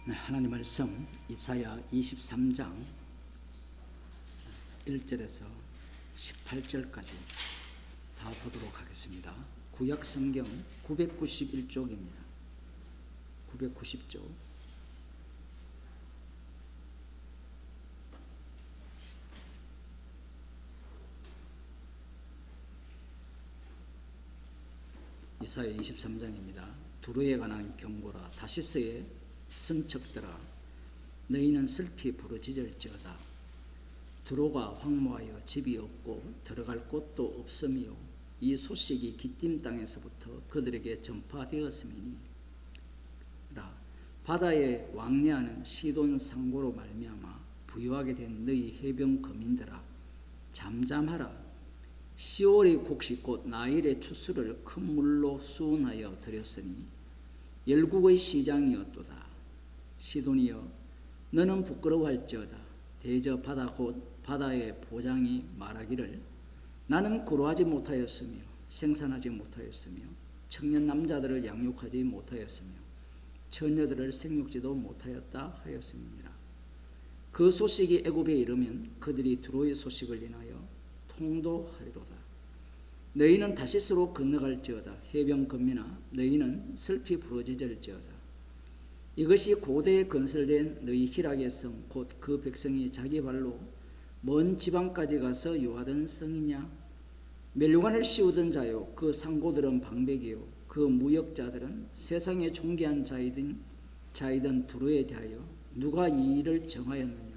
네, 하나님 말씀 이사야 23장 1절에서 18절까지 다 보도록 하겠습니다. 구약 성경 991쪽입니다. 990쪽. 이사야 23장입니다. 두로에 관한 경고라. 다시스의 선척들아, 너희는 슬피 부르짖을지어다. 두로가 황무하여 집이 없고 들어갈 곳도 없음이요, 이 소식이 기띔 땅에서부터 그들에게 전파되었음이니라. 바다에 왕래하는 시돈 상고로 말미암아 부유하게 된 너희 해변 거민들아, 잠잠하라. 시올의 곡식 곧 나일의 추수를 큰 물로 수운하여 드렸으니 열국의 시장이었도다. 시돈이여, 너는 부끄러워할지어다. 대저 바다 곧 바다의 보장이 말하기를, 나는 구로하지 못하였으며 생산하지 못하였으며 청년 남자들을 양육하지 못하였으며 처녀들을 생육지도 못하였다 하였음이니라. 그 소식이 애굽에 이르면 그들이 두로의 소식을 인하여 통도하리로다. 너희는 다시스로 건너갈지어다. 해변 건민아, 너희는 슬피 부르짖을지어다. 이것이 고대에 건설된 너희 희락의 성, 곧 그 백성이 자기 발로 먼 지방까지 가서 요하던 성이냐? 멸관을 씌우던 자요, 그 상고들은 방백이요, 그 무역자들은 세상에 존귀한 자이던 두로에 대하여 누가 이 일을 정하였느냐?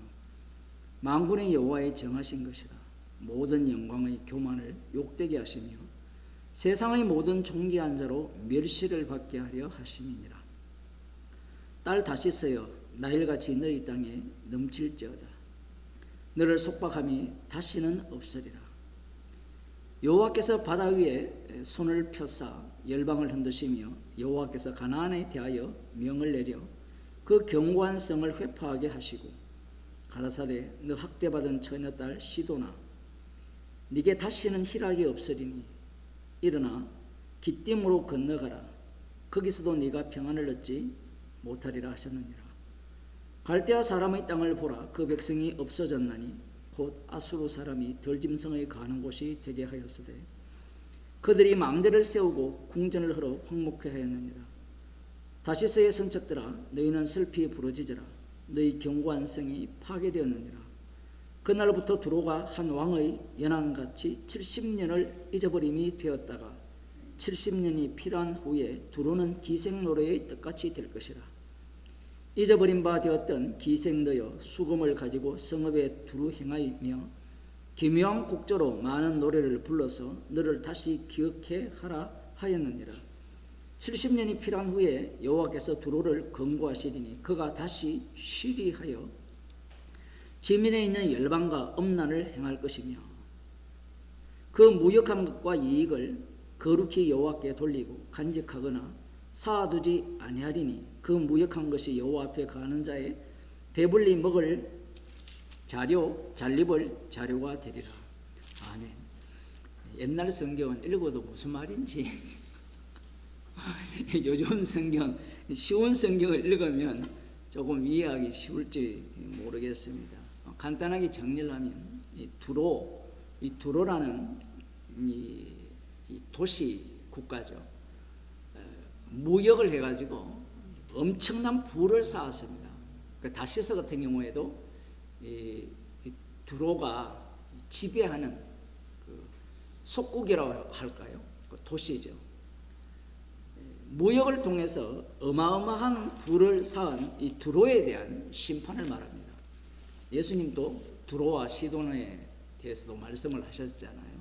만군의 여호와의 정하신 것이라. 모든 영광의 교만을 욕되게 하시며 세상의 모든 존귀한 자로 멸시를 받게 하려 하심이니라. 딸 다시스여, 나일같이 너희 땅에 넘칠지어다. 너를 속박함이 다시는 없으리라. 여호와께서 바다 위에 손을 펴사 열방을 흔드시며 여호와께서 가나안에 대하여 명을 내려 그 견고한 성을 회파하게 하시고 가라사대, 너 학대받은 처녀딸 시도나, 네게 다시는 희락이 없으리니 일어나 기띔으로 건너가라. 거기서도 네가 평안을 얻지 못하리라 하셨느니라. 갈대아 사람의 땅을 보라. 그 백성이 없어졌나니 곧 아수르 사람이 덜짐승의 가는 곳이 되게 하였으되 그들이 망대를 세우고 궁전을 헐어 황목해 하였느니라. 다시스의 선척들아, 너희는 슬피 부르짖으라. 너희 견고한 성이 파괴되었느니라. 그날부터 두로가 한 왕의 연한같이 70년을 잊어버림이 되었다가 70년이 필요한 후에 두로는 기생노래의 뜻같이 될 것이라. 잊어버린 바 되었던 기생너여, 수금을 가지고 성읍에 두루 행하며 기묘한 곡조로 많은 노래를 불러서 너를 다시 기억해 하라 하였느니라. 70년이 필요한 후에 여호와께서 두로를 건고하시리니 그가 다시 쉬리하여 지민에 있는 열방과 엄난을 행할 것이며 그 무역한 것과 이익을 거룩히 여호와께 돌리고 간직하거나 쌓아두지 아니하리니 그 무역한 것이 여호와 앞에 가는 자의 배불리 먹을 자료, 잘입을 자료가 되리라. 아멘. 옛날 성경은 읽어도 무슨 말인지 요즘 성경, 쉬운 성경을 읽으면 조금 이해하기 쉬울지 모르겠습니다. 간단하게 정리를 하면 이 두로라는 이 도시 국가죠. 무역을 해가지고 엄청난 부를 쌓았습니다. 다시스 같은 경우에도 이 두로가 지배하는 그 속국이라고 할까요? 그 도시죠. 무역을 통해서 어마어마한 부를 쌓은 이 두로에 대한 심판을 말합니다. 예수님도 두로와 시돈에 대해서도 말씀을 하셨잖아요.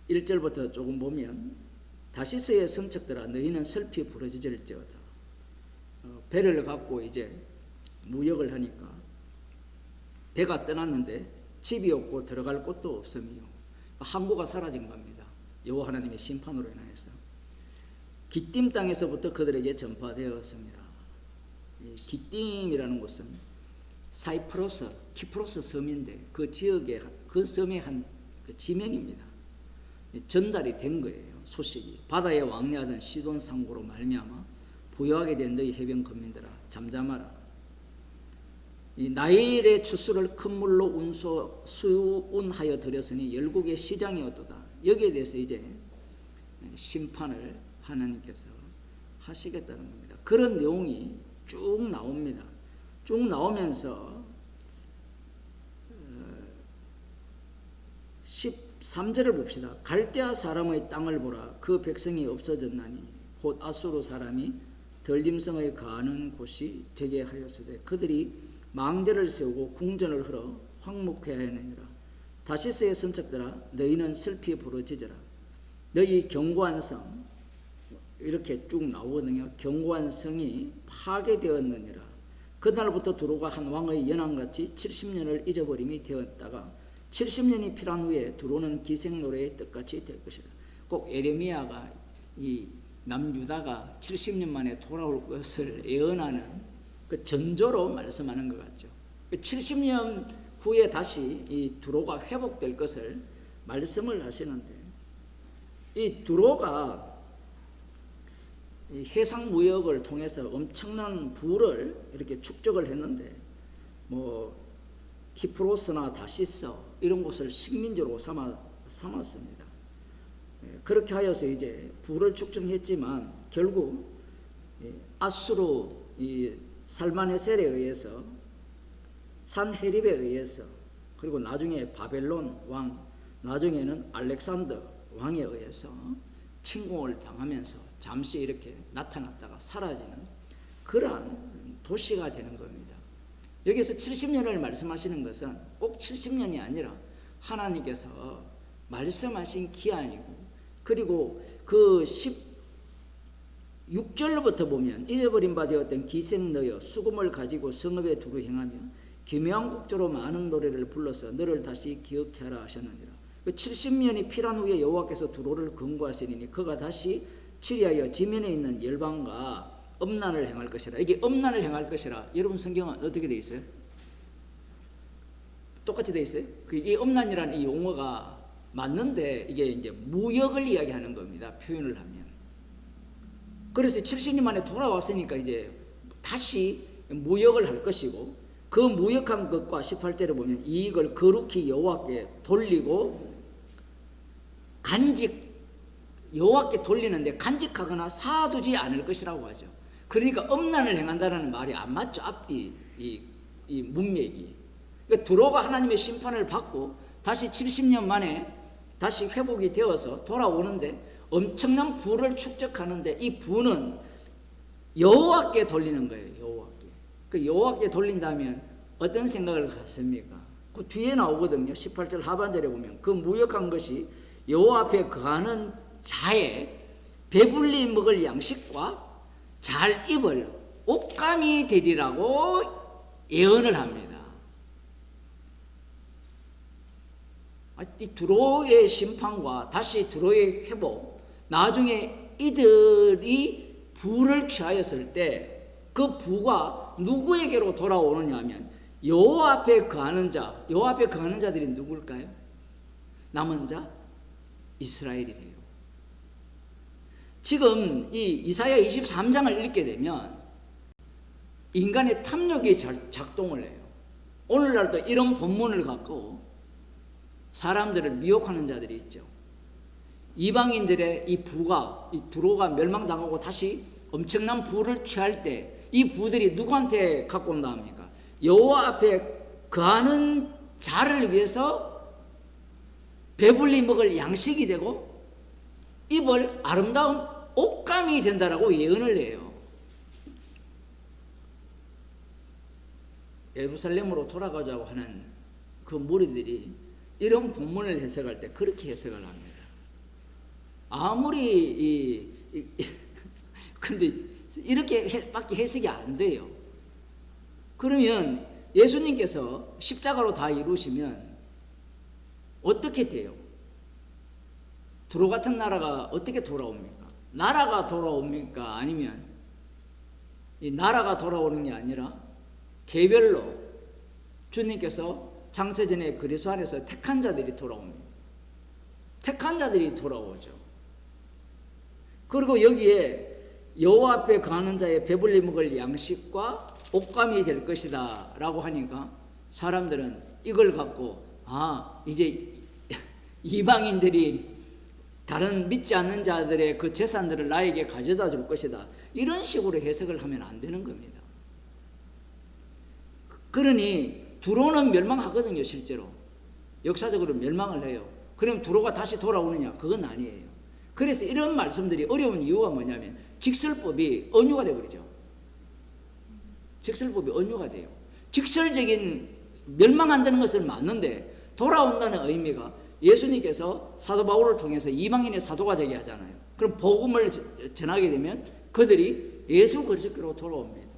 1절부터 조금 보면 다시스의 선척들아, 너희는 슬피 부르짖을지어다. 배를 갖고 이제 무역을 하니까 배가 떠났는데 집이 없고 들어갈 곳도 없으며 항구가 사라진 겁니다. 여호와 하나님의 심판으로 인하여서 기띔 땅에서부터 그들에게 전파되었습니다. 기띔이라는 곳은 사이프러스, 키프로스 섬인데 그 지역의 그 섬의 한 그 지명입니다. 전달이 된 거예요. 소식이 바다에 왕래하던 시돈 상고로 말미암아 부여하게 된 너희 해변 거민들아 잠잠하라. 이 나일의 추수를 큰 물로 수운하여 들였으니 열국의 시장이 어떠다. 여기에 대해서 이제 심판을 하나님께서 하시겠다는 겁니다. 그런 내용이 쭉 나옵니다. 쭉 나오면서 13절을 봅시다. 갈대아 사람의 땅을 보라. 그 백성이 없어졌나니 곧 아수르 사람이 들짐승의 거하는 곳이 되게 하였으되 그들이 망대를 세우고 궁전을 흘러 황묵케 하였느니라. 다시스의 선척들아 너희는 슬피 부르짖으라. 너희 견고한 성 이렇게 쭉 나오거든요. 견고한 성이 파괴되었느니라. 그날부터 두로가 한 왕의 연한같이 70년을 잊어버림이 되었다가 70년이 필요한 후에 두로는 기생노래의 뜻같이 될 것이다. 꼭 에레미야가 이 남유다가 70년 만에 돌아올 것을 예언하는 그 전조로 말씀하는 것 같죠. 70년 후에 다시 이 두로가 회복될 것을 말씀을 하시는데 이 두로가 이 해상 무역을 통해서 엄청난 부를 이렇게 축적을 했는데 뭐 키프로스나 다시스 이런 곳을 식민지로 삼았습니다. 그렇게 하여서 이제 부를 축적했지만 결국 아수르 이 살마네셀에 의해서 산헤립에 의해서 그리고 나중에 바벨론 왕 나중에는 알렉산더 왕에 의해서 침공을 당하면서 잠시 이렇게 나타났다가 사라지는 그러한 도시가 되는 겁니다. 여기서 70년을 말씀하시는 것은 꼭 70년이 아니라 하나님께서 말씀하신 기한이고 그리고 그 16절로부터 보면 잊어버린 바 되었던 기생 너여 수금을 가지고 성읍에 두루 행하며 기묘한 곡조로 많은 노래를 불러서 너를 다시 기억케 하라 하셨느니라. 70년이 필요한 후에 여호와께서 두로를 근고하시리니 그가 다시 취리하여 지면에 있는 열방과 엄난을 행할 것이라. 이게 엄난을 행할 것이라. 여러분 성경은 어떻게 되어 있어요? 똑같이 되어 있어요? 이 엄난이라는 이 용어가 맞는데 이게 이제 무역을 이야기하는 겁니다. 표현을 하면. 그래서 70년 만에 돌아왔으니까 이제 다시 무역을 할 것이고 그 무역한 것과 18절에 보면 이익을 거룩히 여호와께 돌리고 간직 여호와께 돌리는데 간직하거나 사두지 않을 것이라고 하죠. 그러니까 엄난을 행한다는 말이 안 맞죠. 앞뒤 이 문맥이. 그러니까 두로가 하나님의 심판을 받고 다시 70년 만에 다시 회복이 되어서 돌아오는데 엄청난 부를 축적하는데 이 부는 여호와께 돌리는 거예요. 여호와께. 그 여호와께 돌린다면 어떤 생각을 하십니까? 그 뒤에 나오거든요. 18절 하반절에 보면 그 무역한 것이 여호와 앞에 거하는 자의 배불리 먹을 양식과 잘 입을 옷감이 되리라고 예언을 합니다. 이 두로의 심판과 다시 두로의 회복, 나중에 이들이 부를 취하였을 때 그 부가 누구에게로 돌아오느냐 하면 여호와 앞에 거하는 자, 여호와 앞에 거하는 자들이 누굴까요? 남은 자? 이스라엘이 돼요. 지금 이 이사야 23장을 읽게 되면 인간의 탐욕이 작동을 해요. 오늘날도 이런 본문을 갖고 사람들을 미혹하는 자들이 있죠. 이방인들의 이 부가, 이 두로가 멸망당하고 다시 엄청난 부를 취할 때 이 부들이 누구한테 갖고 온다 합니까? 여호와 앞에 거하는 자를 위해서 배불리 먹을 양식이 되고 입을 아름다운 옷감이 된다라고 예언을 해요. 예루살렘으로 돌아가자고 하는 그 무리들이 이런 본문을 해석할 때 그렇게 해석을 합니다. 아무리 근데 이렇게 밖에 해석이 안 돼요. 그러면 예수님께서 십자가로 다 이루시면 어떻게 돼요? 두로 같은 나라가 어떻게 돌아옵니까? 나라가 돌아옵니까? 아니면 이 나라가 돌아오는 게 아니라 개별로 주님께서 창세전에 그리스도 안에서 택한 자들이 돌아옵니다. 택한 자들이 돌아오죠. 그리고 여기에 여호와 앞에 거하는 자의 배불리 먹을 양식과 옷감이 될 것이다 라고 하니까 사람들은 이걸 갖고 이제 이방인들이 다른 믿지 않는 자들의 그 재산들을 나에게 가져다 줄 것이다, 이런 식으로 해석을 하면 안 되는 겁니다. 그러니 두로는 멸망하거든요. 실제로 역사적으로 멸망을 해요. 그럼 두로가 다시 돌아오느냐? 그건 아니에요. 그래서 이런 말씀들이 어려운 이유가 뭐냐면 직설법이 언유가 되어버리죠. 직설법이 언유가 돼요. 직설적인 멸망한다는 것은 맞는데 돌아온다는 의미가 예수님께서 사도 바울을 통해서 이방인의 사도가 되게 하잖아요. 그럼 복음을 전하게 되면 그들이 예수 그리스도로 돌아옵니다.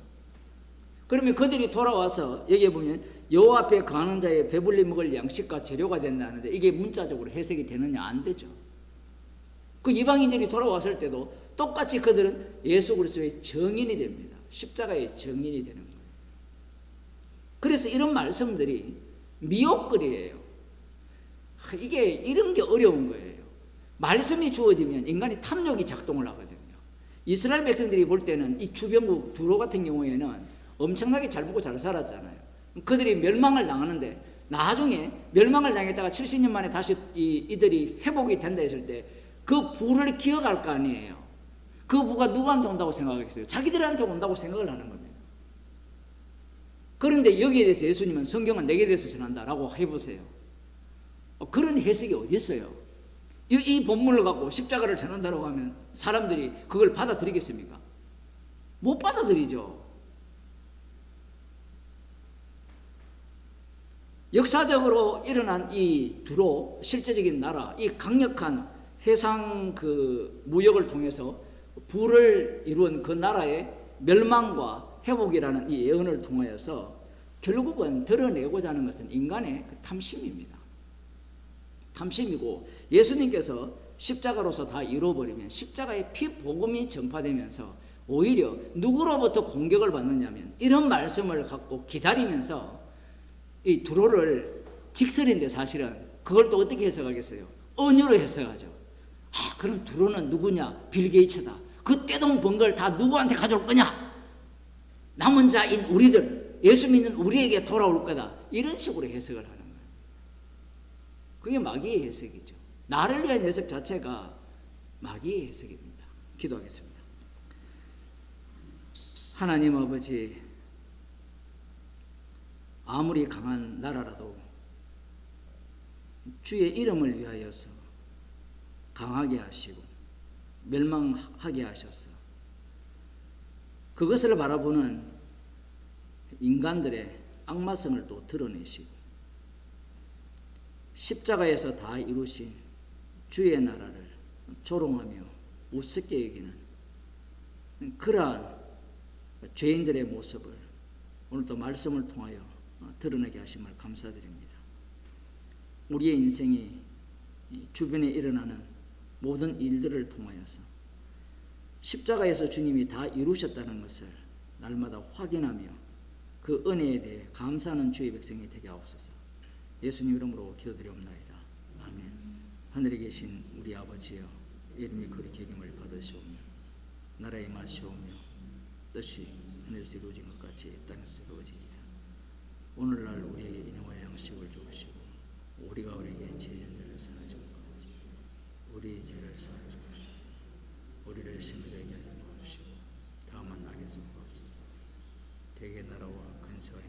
그러면 그들이 돌아와서 여기에 보면 여호와 앞에 거하는 자의 배불리 먹을 양식과 재료가 된다는데 이게 문자적으로 해석이 되느냐? 안 되죠. 그 이방인들이 돌아왔을 때도 똑같이 그들은 예수 그리스도의 증인이 됩니다. 십자가의 증인이 되는 거예요. 그래서 이런 말씀들이 미혹거리예요. 이게 이런 게 어려운 거예요. 말씀이 주어지면 인간이 탐욕이 작동을 하거든요. 이스라엘 백성들이 볼 때는 이 주변국 두로 같은 경우에는 엄청나게 잘 먹고 잘 살았잖아요. 그들이 멸망을 당하는데 나중에 멸망을 당했다가 70년 만에 다시 이들이 회복이 된다 했을 때 그 부를 기억할 거 아니에요. 그 부가 누구한테 온다고 생각하겠어요? 자기들한테 온다고 생각을 하는 겁니다. 그런데 여기에 대해서 예수님은 성경은 내게 대해서 전한다라고 해보세요. 그런 해석이 어디 있어요? 이 본문을 갖고 십자가를 전한다고 하면 사람들이 그걸 받아들이겠습니까? 못 받아들이죠. 역사적으로 일어난 이 두로 실제적인 나라, 이 강력한 해상 그 무역을 통해서 부를 이룬 그 나라의 멸망과 회복이라는 이 예언을 통하여서 결국은 드러내고자 하는 것은 인간의 그 탐심입니다. 탐심이고 예수님께서 십자가로서 다 이루어버리면 십자가의 피복음이 전파되면서 오히려 누구로부터 공격을 받느냐면 이런 말씀을 갖고 기다리면서 이 두로를 직설인데 사실은 그걸 또 어떻게 해석하겠어요? 언유로 해석하죠. 그럼 두로는 누구냐? 빌 게이츠다. 그 떼돈 번 걸 다 누구한테 가져올 거냐? 남은 자인 우리들, 예수 믿는 우리에게 돌아올 거다. 이런 식으로 해석을 하는 거예요. 그게 마귀의 해석이죠. 나를 위한 해석 자체가 마귀의 해석입니다. 기도하겠습니다. 하나님 아버지, 아무리 강한 나라라도 주의 이름을 위하여서 강하게 하시고 멸망하게 하셔서 그것을 바라보는 인간들의 악마성을 또 드러내시고 십자가에서 다 이루신 주의 나라를 조롱하며 우습게 여기는 그러한 죄인들의 모습을 오늘도 말씀을 통하여 드러내게 하심을 감사드립니다. 우리의 인생이 주변에 일어나는 모든 일들을 통하여서 십자가에서 주님이 다 이루셨다는 것을 날마다 확인하며 그 은혜에 대해 감사하는 주의 백성이 되게 하옵소서. 예수님 이름으로 기도드리옵나이다. 아멘. 하늘에 계신 우리 아버지여, 이름이 거룩히 여김을 받으시오며 나라의 임하시오며 뜻이 하늘에서 이루어진 것 같이 땅에서 이루어지이다. 오늘날 우리에게 일용할 양식을 주시고 우리가 우리에게 죄진들을 사하여 준 것 같이 우리 죄를 사하여 주옵시고 우리를 시험에 하지 마옵시고 다만 악에서 구하옵소서. 대개 나라와 근세와